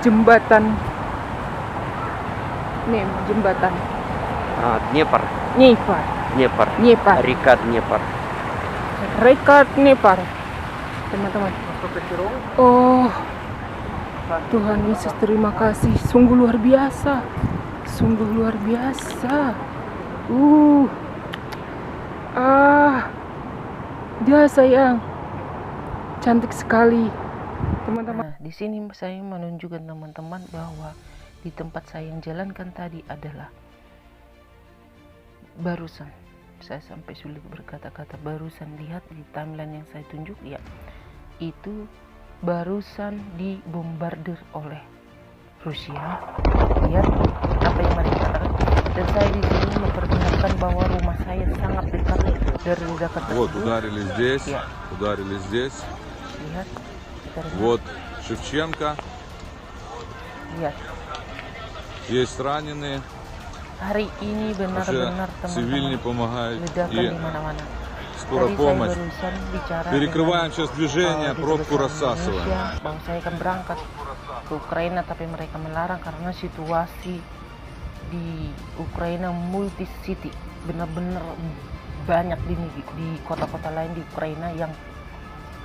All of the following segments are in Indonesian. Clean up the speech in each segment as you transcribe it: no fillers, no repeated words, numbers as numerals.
jembatan. Nih, jembatan Dnieper. Dnieper. Dnieper. Dnieper. Reka Dnieper. Reka Dnieper. Teman-teman. Oh, Tuhan Yesus, terima kasih. Sungguh luar biasa. Sungguh luar biasa. Dia sayang. Cantik sekali. Teman-teman. Nah, di sini saya menunjukkan teman-teman bahwa di tempat saya yang jalankan tadi adalah barusan, saya sampai sulit berkata-kata, barusan lihat di timeline yang saya tunjuk ya, itu barusan dibombardir oleh Rusia. Lihat apa yang mereka katakan, dan saya di sini memperlihatkan bahwa rumah saya sangat dekat dari ledakan tersebut. Вот ударили здесь, Ya. ударили здесь. Lihat, kita lihat. Вот Шевченко. Lihat. Есть раненые. Hari ini Уже benar-benar цивильные teman-teman помогают. ledakan И di mana-mana. скоро Tadi saya помощь. barusan bicara Перекрываем dengan, сейчас движение, di пробку Kedutaan рассасываем. Indonesia, bahwa saya akan berangkat ke Ukraina, tapi mereka melarang karena situasi di Ukraina multi city, benar-benar banyak di kota-kota lain di Ukraina yang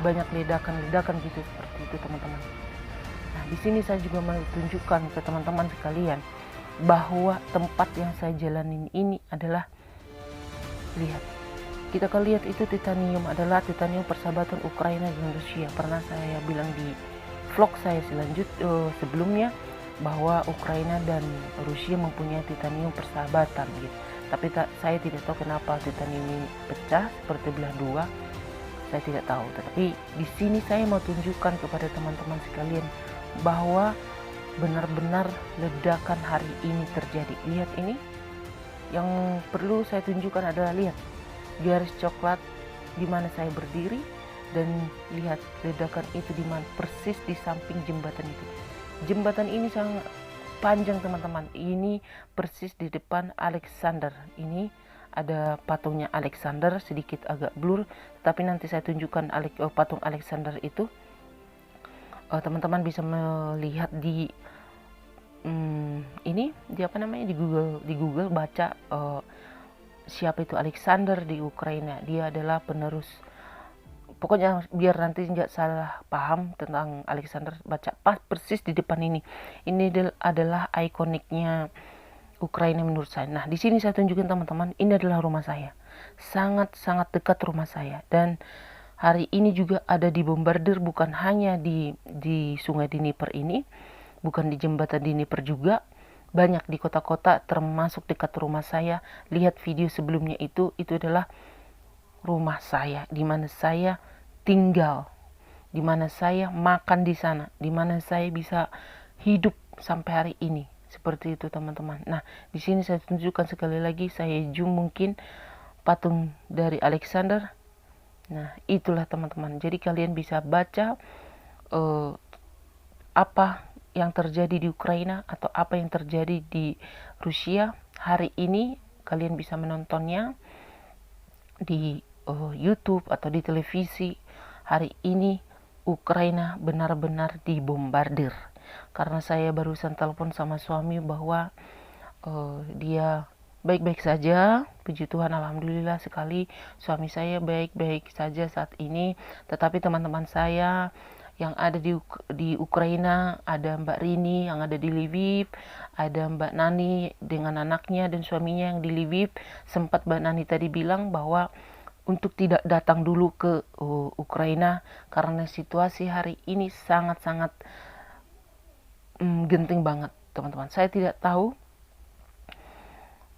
banyak ledakan gitu, seperti itu teman-teman. Nah, di sini saya juga mau tunjukkan ke teman-teman sekalian bahwa tempat yang saya jalanin ini adalah, lihat, kita akan lihat itu titanium adalah titanium persahabatan Ukraina dan Rusia. Pernah saya bilang di vlog saya sebelumnya bahwa Ukraina dan Rusia mempunyai titanium persahabatan gitu. Tapi saya tidak tahu kenapa titanium ini pecah seperti belah dua. Saya tidak tahu. Tetapi di sini saya mau tunjukkan kepada teman-teman sekalian bahwa benar-benar ledakan hari ini terjadi. Lihat ini. Yang perlu saya tunjukkan adalah, lihat garis coklat di mana saya berdiri, dan lihat ledakan itu di mana, persis di samping jembatan itu. Jembatan ini sangat panjang teman-teman. Ini persis di depan Alexander. Ini ada patungnya Alexander, sedikit agak blur, tapi nanti saya tunjukkan patung Alexander itu. Teman-teman bisa melihat di ini di apa namanya, di Google baca siapa itu Alexander di Ukraina. Dia adalah penerus, pokoknya biar nanti nggak salah paham tentang Alexander, baca pas persis di depan ini. Ini adalah ikoniknya Ukraina menurut saya. Nah, di sini saya tunjukin teman-teman, ini adalah rumah saya, sangat dekat rumah saya, dan hari ini juga ada dibombardir, bukan hanya di sungai Dnieper ini, bukan di jembatan Dnieper juga, banyak di kota-kota termasuk dekat rumah saya. Lihat video sebelumnya itu adalah rumah saya, di mana saya tinggal, di mana saya makan di sana, di mana saya bisa hidup sampai hari ini. Seperti itu teman-teman. Nah, di sini saya tunjukkan sekali lagi, saya zoom mungkin patung dari Alexander. Nah, itulah teman-teman. Jadi kalian bisa baca apa yang terjadi di Ukraina atau apa yang terjadi di Rusia hari ini. Kalian bisa menontonnya di YouTube atau di televisi. Hari ini Ukraina benar-benar dibombardir. Karena saya barusan telepon sama suami bahwa dia baik-baik saja, puji Tuhan, alhamdulillah sekali, suami saya baik-baik saja saat ini. Tetapi teman-teman saya yang ada di Ukraina, ada Mbak Rini yang ada di Lviv, ada Mbak Nani dengan anaknya dan suaminya yang di Lviv. Sempat Mbak Nani tadi bilang bahwa untuk tidak datang dulu ke Ukraina karena situasi hari ini sangat-sangat genting banget teman-teman. Saya tidak tahu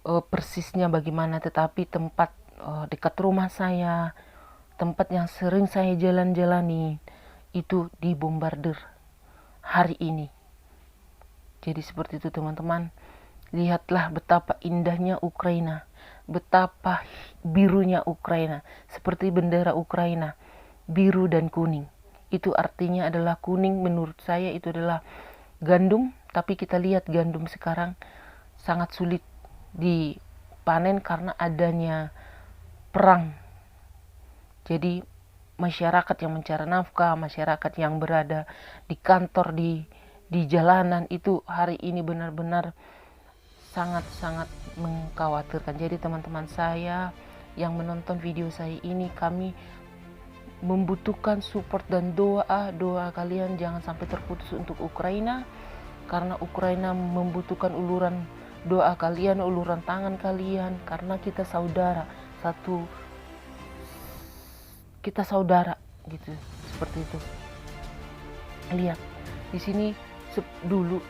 persisnya bagaimana, tetapi tempat dekat rumah saya, tempat yang sering saya jalan-jalani, itu dibombardir hari ini. Jadi seperti itu teman-teman. Lihatlah betapa indahnya Ukraina, betapa birunya Ukraina, seperti bendera Ukraina, biru dan kuning. Itu artinya adalah kuning, menurut saya itu adalah gandum, tapi kita lihat gandum sekarang sangat sulit dipanen karena adanya perang. Jadi masyarakat yang mencari nafkah, masyarakat yang berada di kantor di di jalanan itu hari ini benar-benar sangat-sangat mengkhawatirkan. Jadi teman-teman saya yang menonton video saya ini, kami membutuhkan support dan doa kalian jangan sampai terputus untuk Ukraina, karena Ukraina membutuhkan uluran doa kalian, uluran tangan kalian, karena kita saudara, kita saudara gitu, seperti itu. Lihat di sini dulu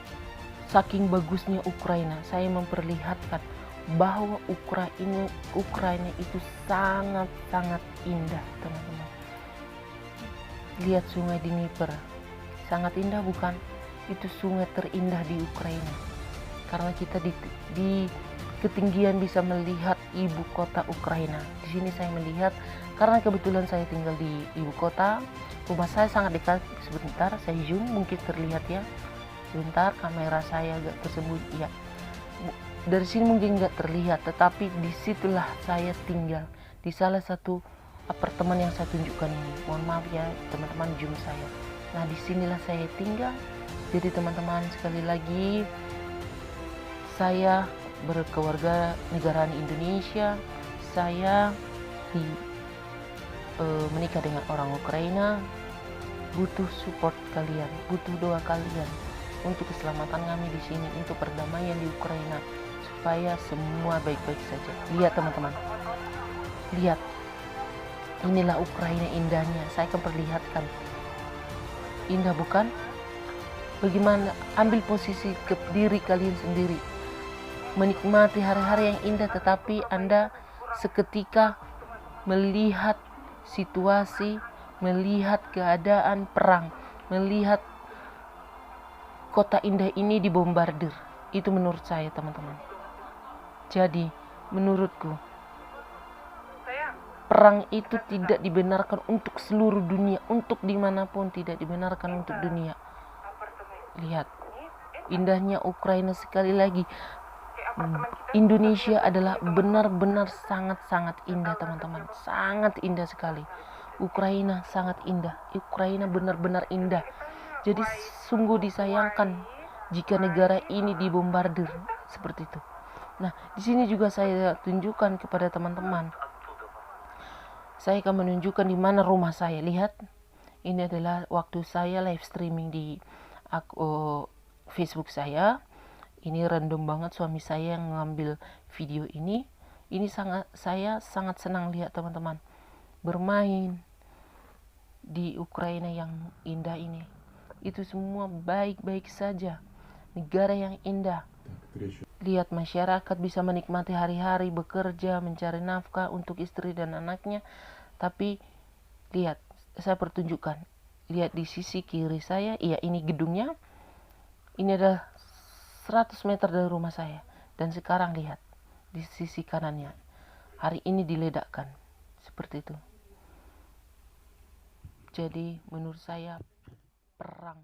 saking bagusnya Ukraina, saya memperlihatkan bahwa Ukraina itu sangat-sangat indah, teman-teman. Lihat sungai Dnieper, sangat indah bukan? Itu sungai terindah di Ukraina. Karena kita di ketinggian bisa melihat ibu kota Ukraina. Di sini saya melihat, karena kebetulan saya tinggal di ibu kota, rumah saya sangat dekat. Sebentar saya zoom, mungkin terlihat ya. Sebentar, kamera saya agak tersembunyi ya. Dari sini mungkin nggak terlihat, tetapi disitulah saya tinggal, di salah satu apartemen yang saya tunjukkan ini. Mohon maaf ya teman-teman, zoom saya. Nah, disinilah saya tinggal. Jadi teman-teman, sekali lagi saya berkeluarga negaraan Indonesia. Saya menikah dengan orang Ukraina. Butuh support kalian, butuh doa kalian untuk keselamatan kami di sini, untuk perdamaian di Ukraina, supaya semua baik-baik saja. Lihat teman-teman, lihat, inilah Ukraina indahnya. Saya akan perlihatkan. Indah bukan? Bagaimana? Ambil posisi ke diri kalian sendiri, menikmati hari-hari yang indah, tetapi Anda seketika melihat situasi, melihat keadaan perang, melihat kota indah ini dibombardir. Itu menurut saya teman-teman. Jadi menurutku perang itu tidak dibenarkan untuk seluruh dunia, untuk dimanapun tidak dibenarkan untuk dunia. Lihat indahnya Ukraina. Sekali lagi, Indonesia adalah benar-benar sangat-sangat indah teman-teman, sangat indah sekali. Ukraina sangat indah, Ukraina benar-benar indah. Jadi sungguh disayangkan jika negara ini dibombardir seperti itu. Nah, di sini juga saya tunjukkan kepada teman-teman. Saya akan menunjukkan di mana rumah saya. Lihat, ini adalah waktu saya live streaming di Facebook saya. Ini random banget suami saya yang ngambil video ini. Ini saya sangat senang lihat teman-teman bermain di Ukraina yang indah ini. Itu semua baik-baik saja. Negara yang indah. Lihat masyarakat bisa menikmati hari-hari, bekerja, mencari nafkah untuk istri dan anaknya. Tapi lihat, saya pertunjukkan. Lihat di sisi kiri saya, iya ini gedungnya. Ini adalah 100 meter dari rumah saya. Dan sekarang lihat di sisi kanannya, hari ini diledakkan seperti itu. Jadi menurut saya perang